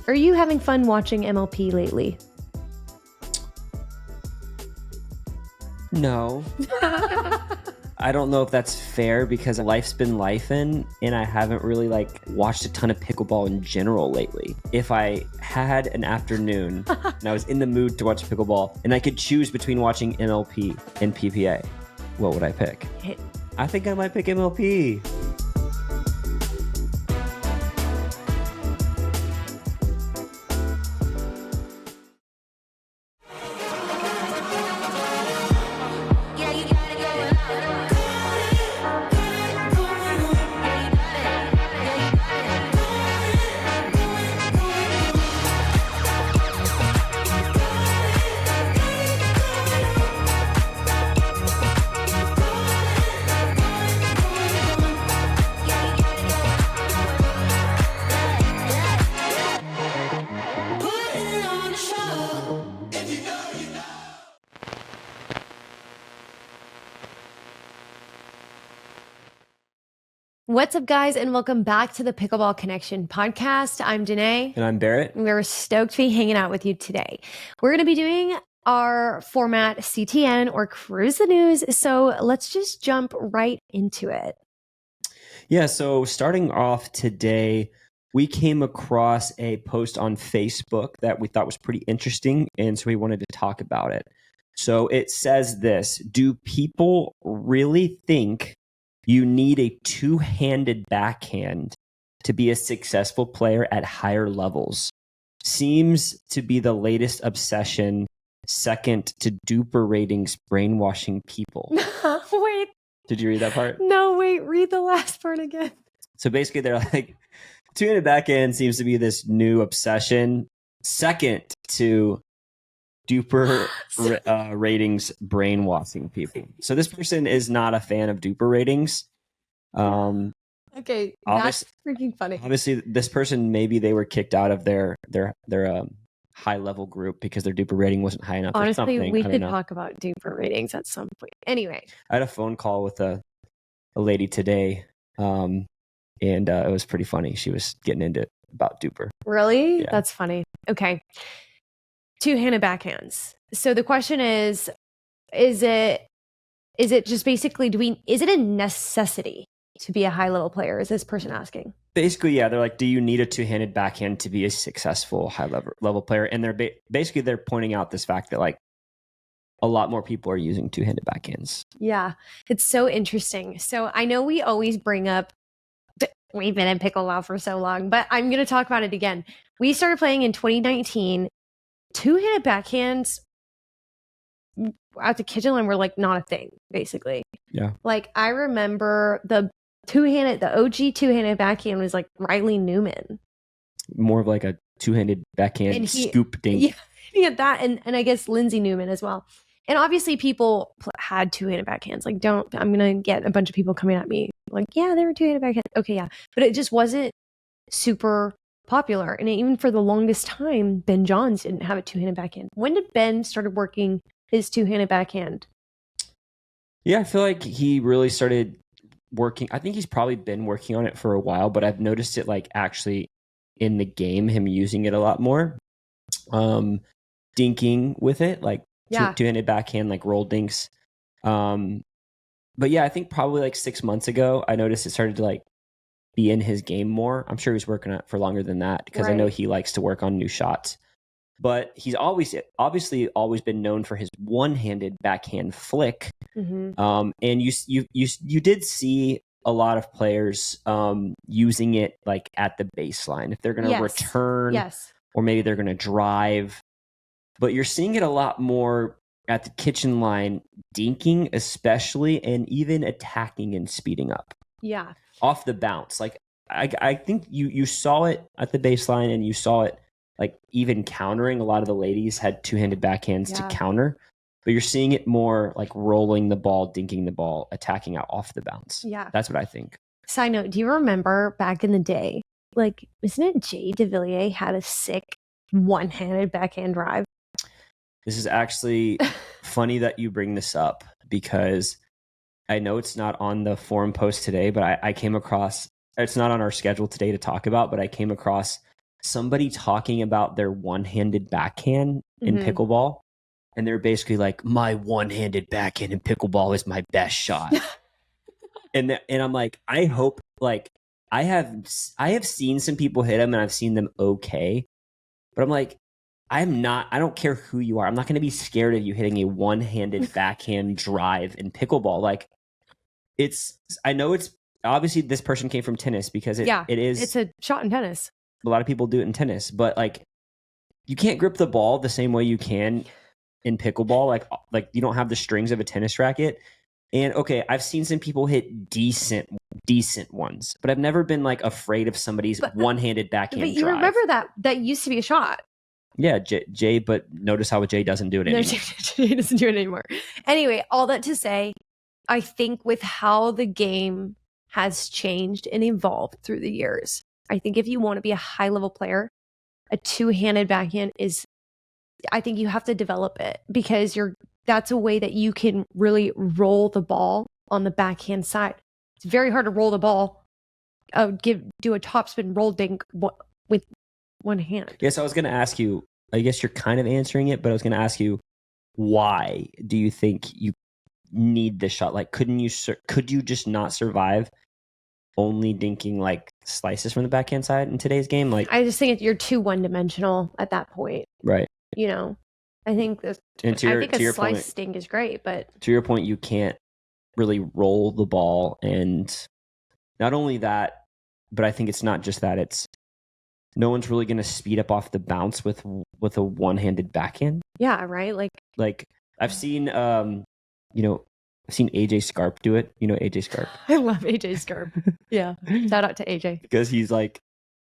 Are you having fun watching MLP lately? No. I don't know if that's fair because life's been lifing and I haven't really watched a ton of pickleball in general lately. If I had an afternoon and I was in the mood to watch pickleball and I could choose between watching MLP and PPA, what would I pick? I think I might pick MLP. What's up, guys, and welcome back to the Pickleball Connection podcast. I'm Danea. And I'm Barrett. We're stoked to be hanging out with you today. We're going to be doing our format CTN or Cruise the News, so let's just jump right into it. Yeah, so starting off today, we came across a post on Facebook that we thought was pretty interesting, and so we wanted to talk about it. So it says this: do people really think you need a two-handed backhand to be a successful player at higher levels? Seems to be the latest obsession, second to duper ratings brainwashing people. Wait. Did you read that part? No, wait. Read the last part again. So basically they're like, two-handed backhand seems to be this new obsession, second to duper ratings brainwashing people. So this person is not a fan of duper ratings. Okay, that's freaking funny. Obviously, this person, maybe they were kicked out of their high level group because their duper rating wasn't high enough. Honestly, or something. we could talk about duper ratings at some point. Anyway, I had a phone call with a lady today, and it was pretty funny. She was getting into it about duper. Really? Yeah. That's funny. Okay. Two-handed backhands. So the question is it just basically, is it a necessity to be a high level player? Is this person asking? Basically, yeah. They're like, do you need a two-handed backhand to be a successful high level player? And they're basically they're pointing out this fact that a lot more people are using two-handed backhands. Yeah, it's so interesting. So I know we always bring up, we've been in pickleball for so long, but I'm going to talk about it again. We started playing in 2019. Two-handed backhands at the kitchen line were not a thing, basically. Yeah. I remember the OG two-handed backhand was Riley Newman. More of a two-handed backhand scoop dink. Yeah, that and I guess Lindsay Newman as well. And obviously people had two-handed backhands. I'm going to get a bunch of people coming at me yeah, they were two-handed backhands. Okay, yeah. But it just wasn't super popular. And even for the longest time, Ben Johns didn't have a two-handed backhand. When did Ben started working his two-handed backhand? Yeah, I feel like he really started working. I think he's probably been working on it for a while, but I've noticed it actually in the game, him using it a lot more. Dinking with it, two-handed backhand, roll dinks. But yeah, I think probably 6 months ago, I noticed it started to be in his game more. I'm sure he was working on it for longer than that because I know he likes to work on new shots. But he's obviously always been known for his one-handed backhand flick. Mm-hmm. And you did see a lot of players using it at the baseline if they're going to return, or maybe they're going to drive. But you're seeing it a lot more at the kitchen line, dinking especially, and even attacking and speeding up. Yeah. Off the bounce. I think you saw it at the baseline, and you saw it even countering. A lot of the ladies had two-handed backhands to counter, but you're seeing it more rolling the ball, dinking the ball, attacking out off the bounce. Yeah. That's what I think. Side note, do you remember back in the day, isn't it Jay DeVilliers had a sick one-handed backhand drive? This is actually funny that you bring this up because I know it's not on the forum post today, but I came across, it's not on our schedule today to talk about, but I came across somebody talking about their one-handed backhand in Mhm. pickleball, and they're basically like, my one-handed backhand in pickleball is my best shot. And I'm like, I hope, like, I have seen some people hit them and I've seen them okay, but I'm like, I don't care who you are. I'm not going to be scared of you hitting a one-handed backhand drive in pickleball. Like, I know it's obviously this person came from tennis because it is. It's a shot in tennis. A lot of people do it in tennis, but like, you can't grip the ball the same way you can in pickleball. Like you don't have the strings of a tennis racket. And okay, I've seen some people hit decent ones, but I've never been like afraid of somebody's one-handed backhand But you drive. remember that used to be a shot. Yeah, Jay, but notice how Jay doesn't do it anymore. Jay doesn't do it anymore. Anyway, all that to say, I think with how the game has changed and evolved through the years, I think if you want to be a high-level player, a two-handed backhand I think you have to develop it because that's a way that you can really roll the ball on the backhand side. It's very hard to roll the ball, do a topspin roll dink with one hand. Yes, I was going to ask you, I guess you're kind of answering it, but I was going to ask you, why do you think you need this shot? Like, could you just not survive only dinking like slices from the backhand side in today's game? Like, I just think you're too one-dimensional at that point. Right. You know, I think a slice dink is great, but to your point, you can't really roll the ball. And not only that, but I think it's not just that, it's no one's really going to speed up off the bounce with a one-handed backhand. Yeah, right. Like I've seen, I've seen AJ Scarp do it. You know AJ Scarp. I love AJ Scarp. Yeah, shout out to AJ because he's like,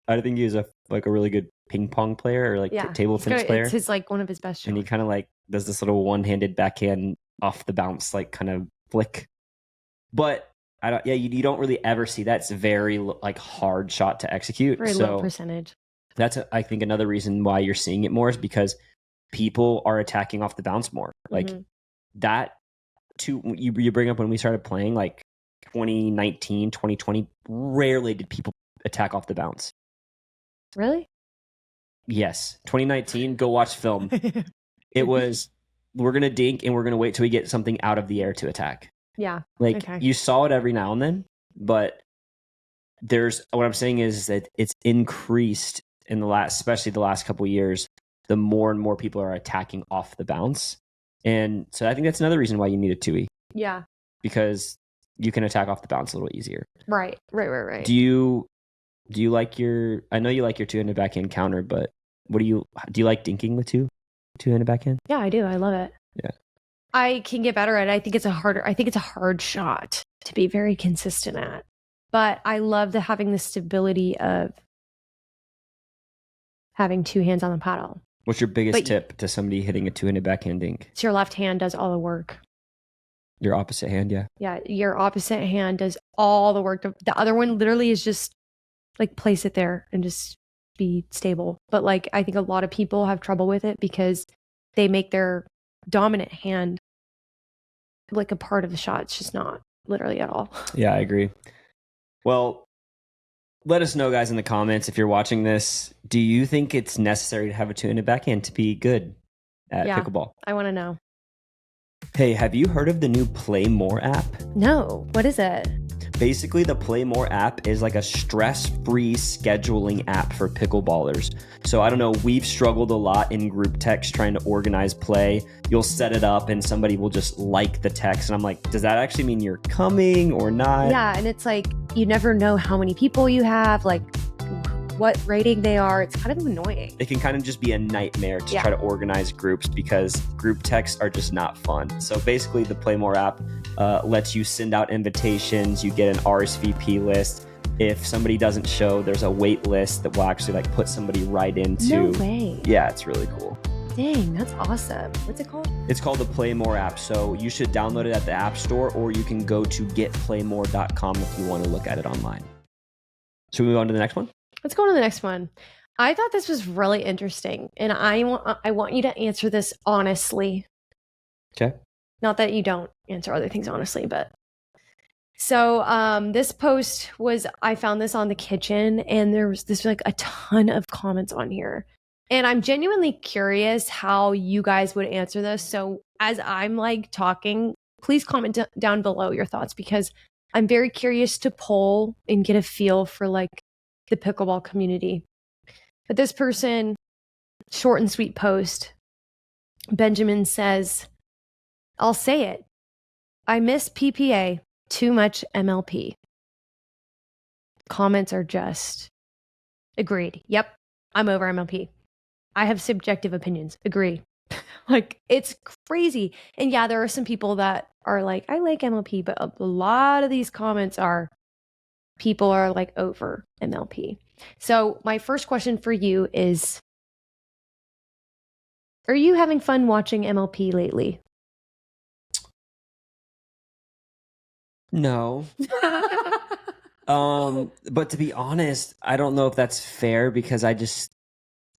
I think he's a really good ping pong player or table tennis player. It's his one of his best shots. And he kind of does this little one-handed backhand off the bounce kind of flick. But you don't really ever see that. It's a very hard shot to execute. Very low percentage. That's I think another reason why you're seeing it more is because people are attacking off the bounce more. That too. You bring up when we started playing 2019, 2020. Rarely did people attack off the bounce. Really? Yes. 2019. Go watch film. It was we're gonna dink and we're gonna wait till we get something out of the air to attack. Yeah. You saw it every now and then, but what I'm saying is that it's increased in especially the last couple of years, the more and more people are attacking off the bounce. And so I think that's another reason why you need a 2E. Yeah. Because you can attack off the bounce a little easier. Right. Do you like I know you like your two-handed backhand counter, but do you like dinking with two-handed backhand? Yeah, I do. I love it. Yeah. I can get better at it. I think it's a hard shot to be very consistent at. But I love having the stability of having two hands on the paddle. What's your biggest tip to somebody hitting a two-handed backhand dink? It's your left hand does all the work. Your opposite hand, yeah. Yeah, your opposite hand does all the work. The other one literally is just place it there and just be stable. But I think a lot of people have trouble with it because they make their dominant hand a part of the shot. It's just not literally at all. Yeah, I agree. Well, let us know, guys, in the comments if you're watching this. Do you think it's necessary to have a two-handed backhand to be good at pickleball? I want to know. Hey, have you heard of the new Play More app? No. What is it? Basically, the Play More app is a stress-free scheduling app for pickleballers. So I don't know, we've struggled a lot in group text trying to organize play. You'll set it up and somebody will just like the text. And I'm like, does that actually mean you're coming or not? Yeah, and it's you never know how many people you have, what rating they are. It's kind of annoying. It can kind of just be a nightmare to try to organize groups because group texts are just not fun. So basically the Play More app lets you send out invitations. You get an RSVP list. If somebody doesn't show, there's a wait list that will actually put somebody right into. No way. Yeah, it's really cool. Dang, that's awesome. What's it called? It's called the Play More app. So you should download it at the App Store, or you can go to getplaymore.com if you want to look at it online. Should we move on to the next one? Let's go on to the next one. I thought this was really interesting, and I want you to answer this honestly. Okay. Not that you don't answer other things honestly, but So this post was, I found this on the kitchen, and there was like a ton of comments on here. And I'm genuinely curious how you guys would answer this. So as I'm like talking, please comment down below your thoughts, because I'm very curious to poll and get a feel for like the pickleball community. But this person, short and sweet post, Benjamin says, I'll say it. I miss PPA. Too much MLP. Comments are just agreed. Yep, I'm over MLP. I have subjective opinions. Agree. Like, it's crazy. And yeah, there are some people that are like, I like MLP, but a lot of these comments are people are like over MLP. So my first question for you is, are you having fun watching MLP lately? No. But to be honest, I don't know if that's fair, because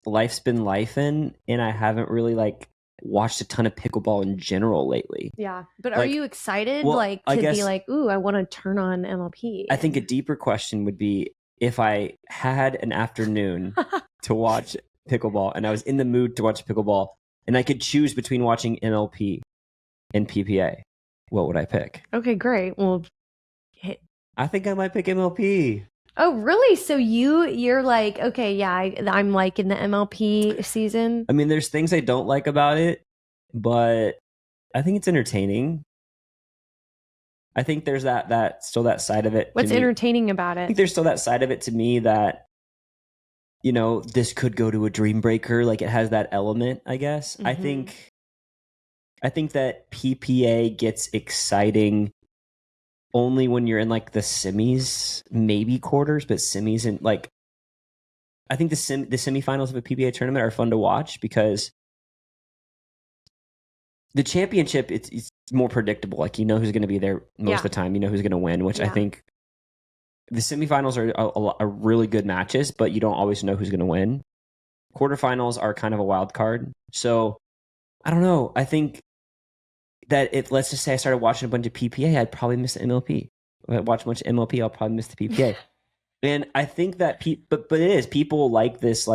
life's been lifing, and I haven't really like watched a ton of pickleball in general lately. Yeah, but are you excited to be like, ooh, I want to turn on MLP? I think a deeper question would be, if I had an afternoon to watch pickleball, and I was in the mood to watch pickleball, and I could choose between watching MLP and PPA, what would I pick? Okay, great. Well, I think I might pick MLP. Oh, really? So you're like, okay, yeah, I'm like in the MLP season. I mean, there's things I don't like about it, but I think it's entertaining. I think there's that side of it. What's entertaining about it? I think there's still that side of it to me that, you know, this could go to a dream breaker. Like, it has that element, I guess. Mm-hmm. I think that PPA gets exciting only when you're in like the semis, maybe quarters, but semis, and like, I think the semifinals of a PPA tournament are fun to watch, because the championship, it's more predictable. Like, you know who's going to be there most of the time. You know who's going to win, which I think the semifinals are really good matches, but you don't always know who's going to win. Quarterfinals are kind of a wild card. So I don't know. I think that let's just say I started watching a bunch of PPA, I'd probably miss the MLP. If I watch a bunch of MLP, I'll probably miss the PPA. And I think that but it is, people like this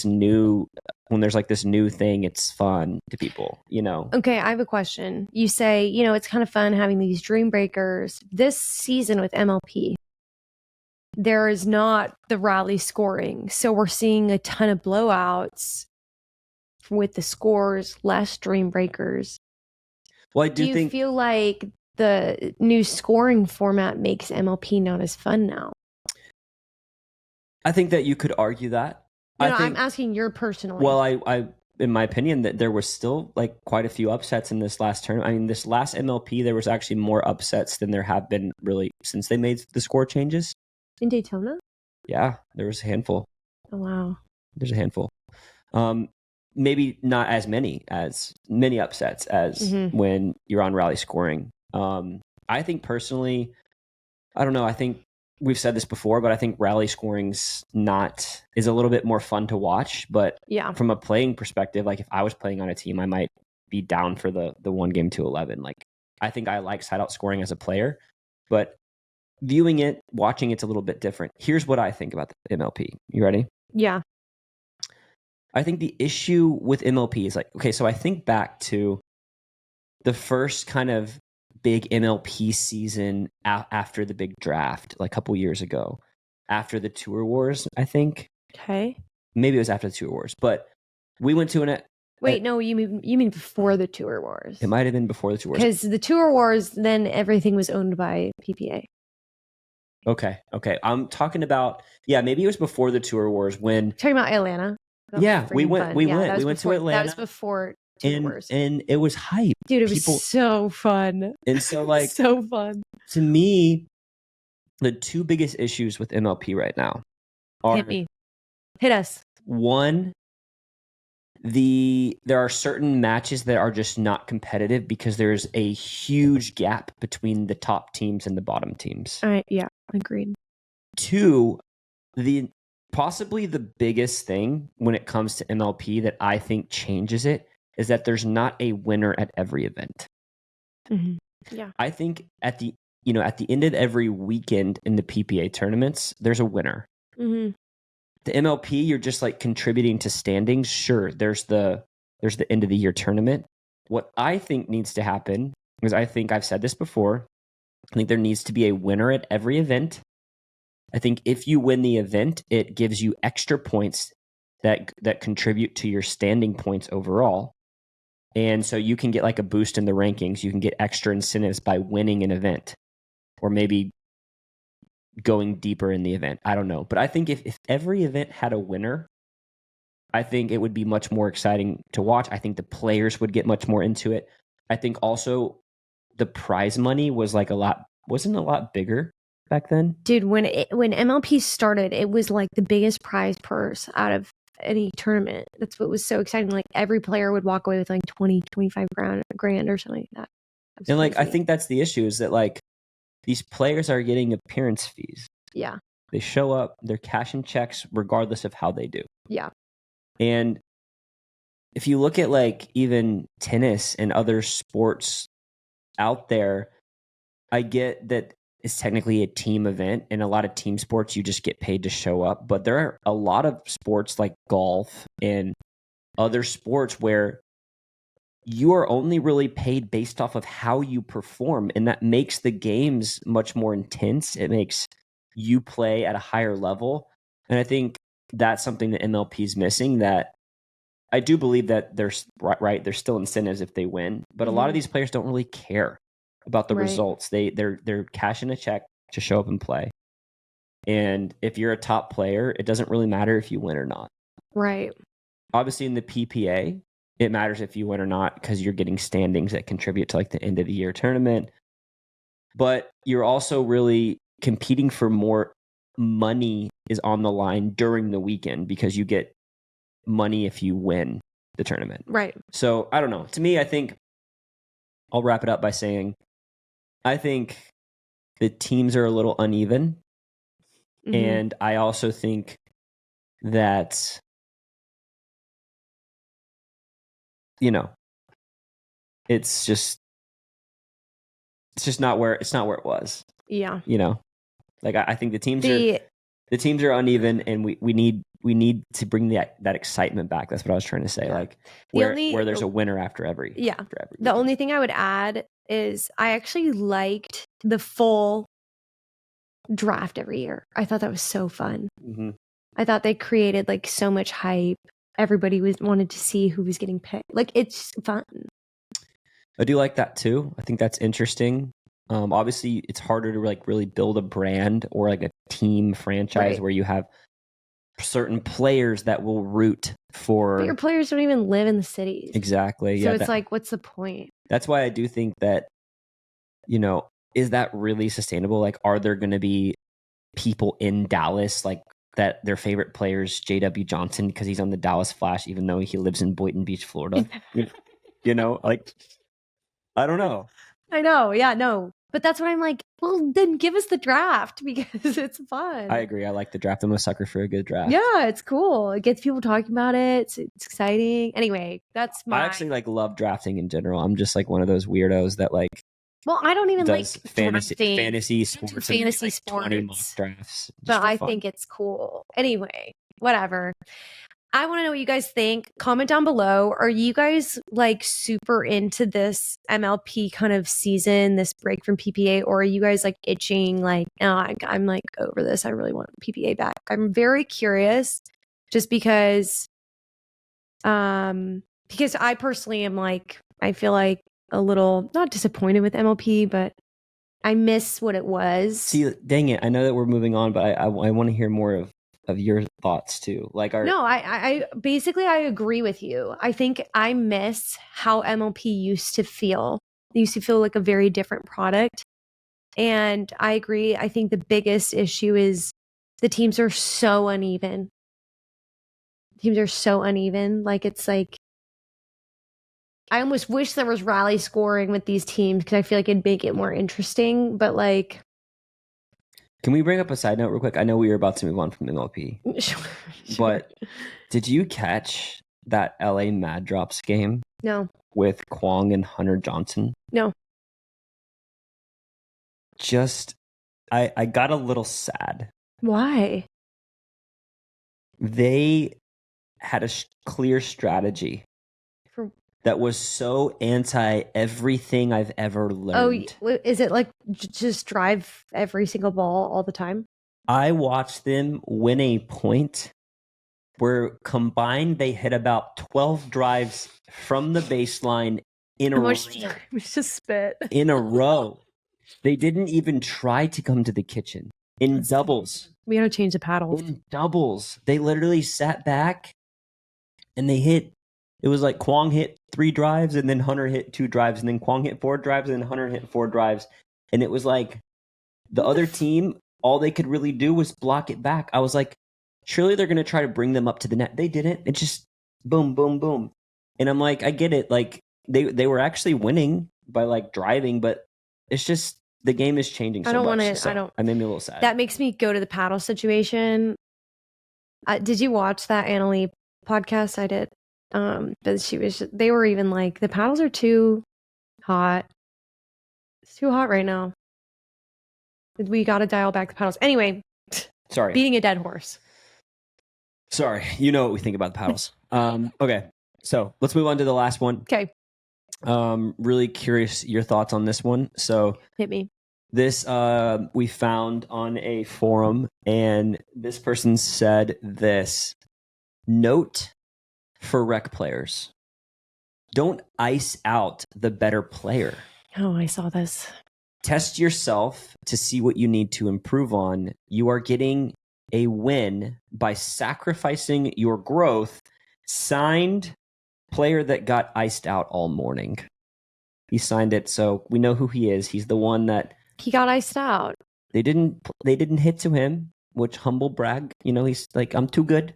new, when there's like this new thing, it's fun to people, you know. Okay, I have a question. You say, you know, it's kind of fun having these dream breakers. This season with MLP, there is not the rally scoring. So we're seeing a ton of blowouts with the scores, less dream breakers. Well, do you feel like the new scoring format makes MLP not as fun now? I think that you could argue that. I'm asking your personal. Well, I in my opinion, that there was still like quite a few upsets in this last tournament. I mean, this last MLP, there was actually more upsets than there have been really since they made the score changes. In Daytona? Yeah, there was a handful. Oh, wow. There's a handful. Maybe not as many upsets as when you're on rally scoring. I think personally, I don't know. I think we've said this before, but I think rally scoring's is a little bit more fun to watch. But from a playing perspective, like if I was playing on a team, I might be down for the 1 game to 11. Like, I think I like side out scoring as a player, but watching it's a little bit different. Here's what I think about the MLP. You ready? Yeah. I think the issue with MLP is like, okay, so I think back to the first kind of big MLP season after the big draft, like a couple years ago, after the Tour Wars, I think. Okay. Maybe it was after the Tour Wars, but we went to no, you mean before the Tour Wars. It might have been before the Tour Wars. Because the Tour Wars, then everything was owned by PPA. Okay. I'm talking about, maybe it was before the Tour Wars when... Talking about Atlanta. We went to Atlanta. That was before Tour Wars. And it was hype. Dude, it was so fun. And so like... so fun. To me, the two biggest issues with MLP right now are... Hit me. Hit us. One, there are certain matches that are just not competitive because there's a huge gap between the top teams and the bottom teams. Yeah, agreed. Two, possibly the biggest thing when it comes to MLP that I think changes it is that there's not a winner at every event. Mm-hmm. Yeah. I think at the at the end of every weekend in the PPA tournaments, there's a winner. Mm-hmm. The MLP, you're just like contributing to standings. Sure, there's the end of the year tournament. What I think needs to happen, because I think I've said this before, I think there needs to be a winner at every event. I think if you win the event, it gives you extra points that contribute to your standing points overall. And so you can get like a boost in the rankings. You can get extra incentives by winning an event, or maybe going deeper in the event. I don't know. But I think if every event had a winner, I think it would be much more exciting to watch. I think the players would get much more into it. I think also the prize money wasn't a lot bigger back then. Dude, when MLP started, it was like the biggest prize purse out of any tournament. That's what was so exciting. Like every player would walk away with like 20-25 grand or something like that. And like I think that's the issue, is that like these players are getting appearance fees. Yeah. They show up, they're cashing checks regardless of how they do. Yeah. And if you look at like even tennis and other sports out there, I get that it's technically a team event, and a lot of team sports you just get paid to show up. But there are a lot of sports like golf and other sports where you are only really paid based off of how you perform, and that makes the games much more intense. It makes you play at a higher level, and I think that's something that MLP is missing. That I do believe that there's still incentives if they win, but a lot of these players don't really care about the results. They're cashing a check to show up and play, and if you're a top player, it doesn't really matter if you win or not. Right. Obviously, in the PPA, it matters if you win or not because you're getting standings that contribute to like the end of the year tournament. But you're also really competing for more money is on the line during the weekend because you get money if you win the tournament. Right. So I don't know. To me, I think I'll wrap it up by saying I think the teams are a little uneven. Mm-hmm. And I also think that it's just not where it was. Yeah. Like I think the teams are uneven, and we need to bring that excitement back. That's what I was trying to say. Yeah. Like where there's a winner after every. Yeah. The only thing I would add is I actually liked the full draft every year. I thought that was so fun. Mm-hmm. I thought they created like so much hype. Everybody wanted to see who was getting picked. Like it's fun. I do like that too. I think that's interesting. Obviously, it's harder to like really build a brand or like a team franchise where you have certain players that will root for. But your players don't even live in the cities. Exactly. So it's like, what's the point? That's why I do think that, is that really sustainable? Like, are there going to be people in Dallas like that their favorite players J.W. Johnson because he's on the Dallas Flash, even though he lives in Boynton Beach, Florida? Like, I don't know. I know. Yeah, no. But that's what I'm like, well, then give us the draft because it's fun. I agree. I like the draft. I'm a sucker for a good draft. Yeah, it's cool. It gets people talking about it. It's exciting. Anyway, that's I actually like love drafting in general. I'm just like one of those weirdos that like. Well, I don't even like fantasy sports. Fantasy sports. 20 mock drafts. But I think it's cool. Anyway, whatever. I want to know what you guys think. Comment down below. Are you guys like super into this MLP kind of season, this break from PPA, or are you guys like itching like, oh, I'm like over this. I really want PPA back. I'm very curious just because I personally am like, I feel like a little not disappointed with MLP, but I miss what it was. See, dang it. I know that we're moving on, but I want to hear more of your thoughts too. Like I basically I agree with you. I think I miss how MLP used to feel. It used to feel like a very different product. And I agree. I think the biggest issue is the teams are so uneven. Like it's like I almost wish there was rally scoring with these teams because I feel like it'd make it more interesting. But like, can we bring up a side note real quick? I know we were about to move on from MLP, sure. But did you catch that LA Mad Drops game? No. With Kwong and Hunter Johnson? No. just, I got a little sad. Why? They had a clear strategy that was so anti everything I've ever learned. Oh, is it like just drive every single ball all the time? I watched them win a point where combined they hit about 12 drives from the baseline in a row. It's just spit. In a row. They didn't even try to come to the kitchen. In doubles. We gotta change the paddles. In doubles. They literally sat back and they hit. It was like Kwong hit 3 drives and then Hunter hit 2 drives and then Kwong hit 4 drives and then Hunter hit 4 drives. And it was like the other team, all they could really do was block it back. I was like, surely they're going to try to bring them up to the net. They didn't. It just boom, boom, boom. And I'm like, I get it. Like they were actually winning by like driving, but it's just the game is changing so much. I made me a little sad. That makes me go to the paddle situation. Did you watch that Annalie podcast? I did. But they were even like, the paddles are too hot. It's too hot right now. We got to dial back the paddles. Anyway, sorry. Beating a dead horse. Sorry. You know what we think about the paddles. Okay. So let's move on to the last one. Okay. Really curious your thoughts on this one. So hit me. This we found on a forum, and this person said this: note for rec players, don't ice out the better player. Oh, I saw this. Test yourself to see what you need to improve on. You are getting a win by sacrificing your growth. Signed, player that got iced out all morning. He signed it, so we know who he is. He's the one that he got iced out. They didn't hit to him, which humble brag. You know, he's like, I'm too good.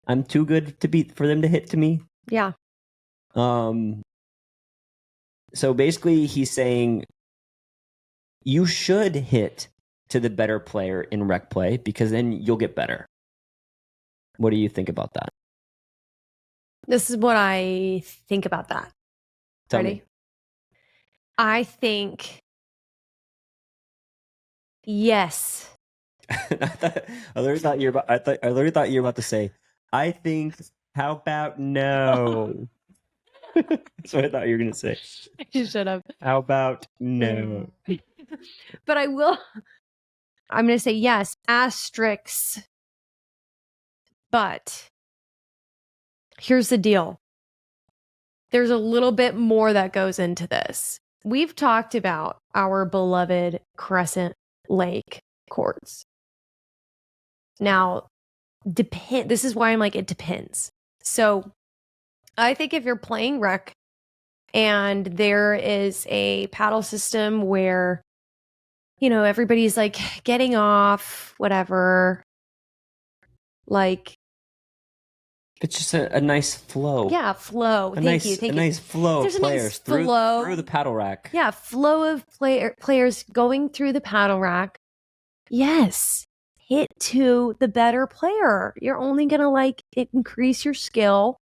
I'm too good for them to hit to me. Yeah. So basically he's saying you should hit to the better player in rec play because then you'll get better. What do you think about that? This is what I think about that. Tell me. I think yes. I literally thought you were about to say, I think, how about no? That's what I thought you were going to say. You should have. How about no? But I'm going to say yes, asterisks. But here's the deal. There's a little bit more that goes into this. We've talked about our beloved Crescent Lake courts. Now, this is why I'm like, it depends. So I think if you're playing rec and there is a paddle system where, you know, everybody's like getting off, whatever, like, it's just a nice flow. Yeah, flow. Thank you. A nice flow of players through the paddle rack. Yeah, flow of players going through the paddle rack. Yes, hit to the better player. You're only going to like increase your skill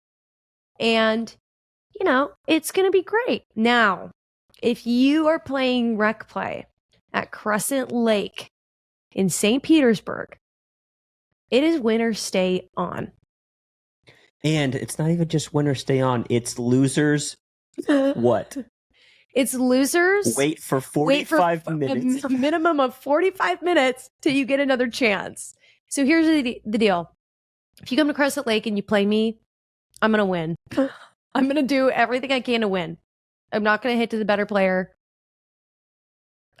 and, you know, it's going to be great. Now, if you are playing rec play at Crescent Lake in St. Petersburg, it is winner stay on. And it's not even just winner stay on. It's losers. What? It's losers. Wait for 45 minutes. A minimum of 45 minutes till you get another chance. So here's the deal. If you come to Crescent Lake and you play me, I'm going to win. I'm going to do everything I can to win. I'm not going to hit to the better player.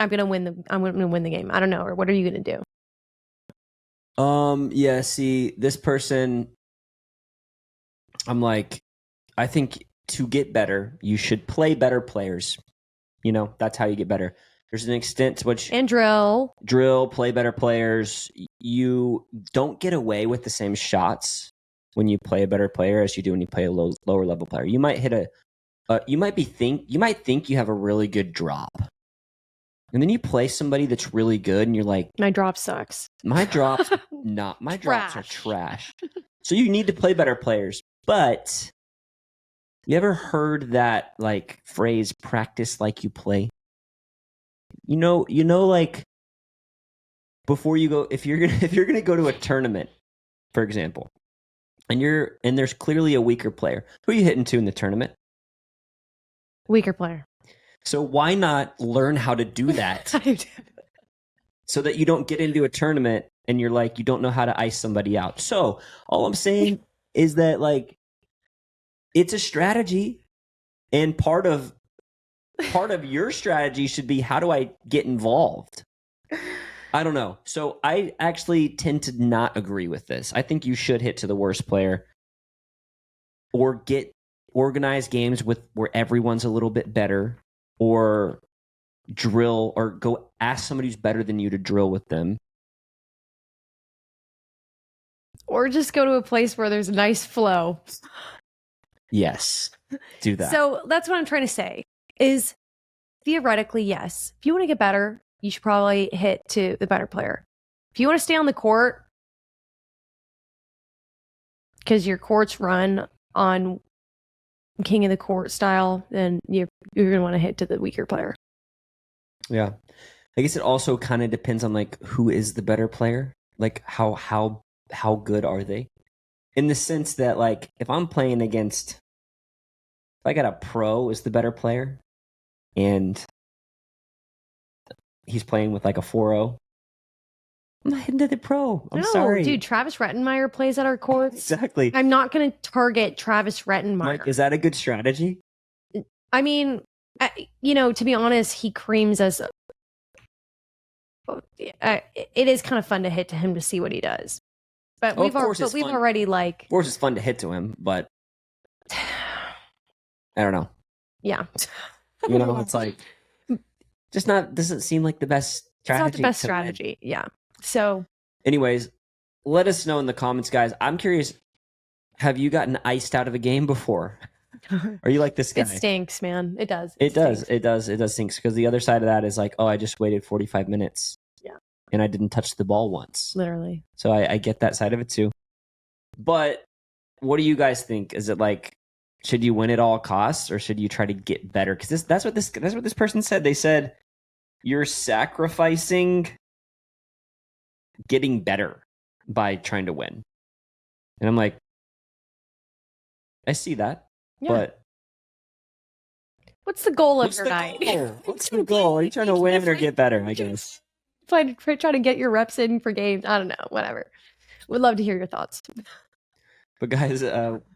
I'm going to win the game. I don't know. Or what are you going to do? Yeah, see, this person, I'm like, I think to get better, you should play better players. You know, that's how you get better. There's an extent to which... And drill, play better players. You don't get away with the same shots when you play a better player as you do when you play a lower level player. You might hit you might think you have a really good drop. And then you play somebody that's really good and you're like... My drop sucks. My drops are trash. So you need to play better players. But you ever heard that like phrase, practice like you play? like before you go, if you're gonna go to a tournament, for example, and there's clearly a weaker player, who are you hitting to in the tournament? Weaker player. So why not learn how to do that so that you don't get into a tournament and you're like, you don't know how to ice somebody out. So all I'm saying is that, like, it's a strategy, and part of your strategy should be, how do I get involved? I don't know. So I actually tend to not agree with this. I think you should hit to the worst player, or get organized games where everyone's a little bit better, or drill, or go ask somebody who's better than you to drill with them. Or just go to a place where there's a nice flow. Yes, do that. So that's what I'm trying to say is, theoretically, yes. If you want to get better, you should probably hit to the better player. If you want to stay on the court because your court's run on king of the court style, then you're going to want to hit to the weaker player. Yeah. I guess it also kind of depends on, like, who is the better player. Like, how good are they? In the sense that, like, if I'm playing against, if I got a pro as the better player and he's playing with like a 4-0, I'm not hitting to the pro. I'm sorry. Dude, Travis Rettenmeier plays at our courts. Exactly. I'm not going to target Travis Rettenmeier. Mike, is that a good strategy? I mean, to be honest, he creams us. It is kind of fun to hit to him to see what he does. But we've already, like... Of course it's fun to hit to him, but I don't know. Yeah. It's like, just doesn't seem like the best strategy. It's not the best strategy, yeah. So... Anyways, let us know in the comments, guys. I'm curious, have you gotten iced out of a game before? Are you like this guy? It stinks, man. It does. It does stink, because the other side of that is like, oh, I just waited 45 minutes. Yeah. And I didn't touch the ball once. Literally. So I get that side of it too. But what do you guys think? Is it like, should you win at all costs, or should you try to get better? Because that's what this person said. They said you're sacrificing getting better by trying to win. And I'm like, I see that. Yeah. But what's the goal of your night? What's the goal? Are you trying to win or get better, I guess? Try to get your reps in for games. I don't know. Whatever. Would love to hear your thoughts. But guys,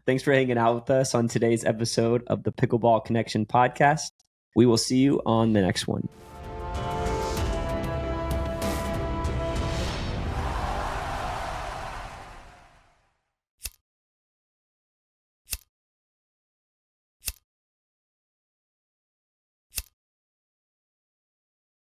thanks for hanging out with us on today's episode of the Pickleball Connection podcast. We will see you on the next one.